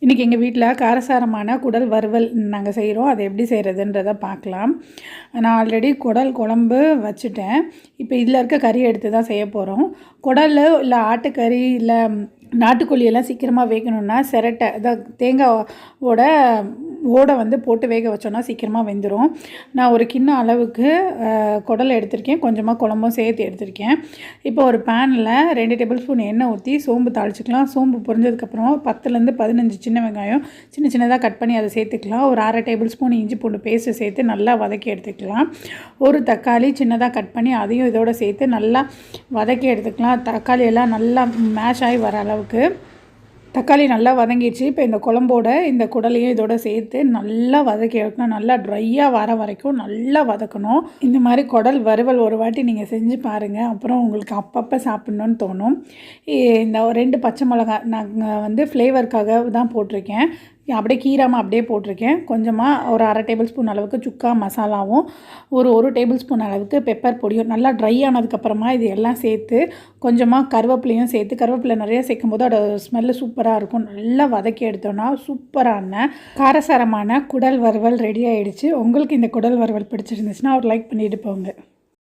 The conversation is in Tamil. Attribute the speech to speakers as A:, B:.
A: இன்றைக்கி எங்கள் வீட்டில் காரசாரமான குடல் வறுவல் நாங்கள் செய்கிறோம். அதை எப்படி செய்கிறதுன்றதை பார்க்கலாம். நான் ஆல்ரெடி குடல் குழம்பு வச்சுட்டேன். இப்போ இதில் இருக்க கறி எடுத்து தான் செய்ய போகிறோம். குடல் இல்லை ஆட்டுக்கறி இல்லை நாட்டுக்கோழி எல்லாம் சீக்கிரமாக வேகணுன்னா சிரட்டை தேங்காவோட ஓடை வந்து போட்டு வேக வச்சோன்னா சீக்கிரமாக வெந்துடும். நான் ஒரு கிண்ண அளவுக்கு குடல் எடுத்திருக்கேன், கொஞ்சமாக குழம்பும் சேர்த்து எடுத்திருக்கேன். இப்போ ஒரு பேனில் 2 டேபிள் ஸ்பூன் எண்ணெய் ஊற்றி சோம்பு தாளிச்சிக்கலாம். சோம்பு பொரிஞ்சதுக்கப்புறம் 10லேருந்து 15 சின்ன வெங்காயம் சின்னதாக கட் பண்ணி அதை சேர்த்துக்கலாம். ஒரு 1/2 டேபிள் ஸ்பூன் இஞ்சி பூண்டு பேஸ்ட்டு சேர்த்து நல்லா வதக்கி எடுத்துக்கலாம். ஒரு தக்காளி சின்னதாக கட் பண்ணி அதையும் இதோடு சேர்த்து நல்லா வதக்கி எடுத்துக்கலாம். தக்காளி எல்லாம் நல்லா மேஷ் ஆகி வர அளவுக்கு தக்காளி நல்லா வதங்கிடுச்சு. இப்போ இந்த குழம்போட இந்த குடலையும் இதோட சேர்த்து நல்லா வதக்கி எடுக்கணும். நல்லா ட்ரையாக வர வரைக்கும் நல்லா வதக்கணும். இந்த மாதிரி குடல் வறுவல் ஒரு வாட்டி நீங்கள் செஞ்சு பாருங்கள். அப்புறம் உங்களுக்கு அப்பப்போ சாப்பிட்ணுன்னு தோணும். இந்த 2 பச்சை மிளகா நான் வந்து ஃப்ளேவருக்காக தான் போட்டிருக்கேன். அப்படியே கீராமல் அப்படியே போட்டிருக்கேன். கொஞ்சமாக ஒரு 1/2 டேபிள் ஸ்பூன் அளவுக்கு சுக்கா மசாலாவும் ஒரு டேபிள் ஸ்பூன் அளவுக்கு பெப்பர் பொடியும் நல்லா ட்ரை ஆனதுக்கப்புறமா இது எல்லாம் சேர்த்து கொஞ்சமாக கருவேப்பிலையும் சேர்த்து, கருவேப்பிலை நிறைய சேர்க்கும் போது அதோட ஸ்மெல்லு சூப்பராக இருக்கும். நல்லா வதக்கி எடுத்தோன்னா சூப்பரான காரசாரமான குடல் வறுவல் ரெடி ஆகிடுச்சு. உங்களுக்கு இந்த குடல் வறுவல் பிடிச்சிருந்துச்சுன்னா ஒரு லைக் பண்ணிட்டு போங்க.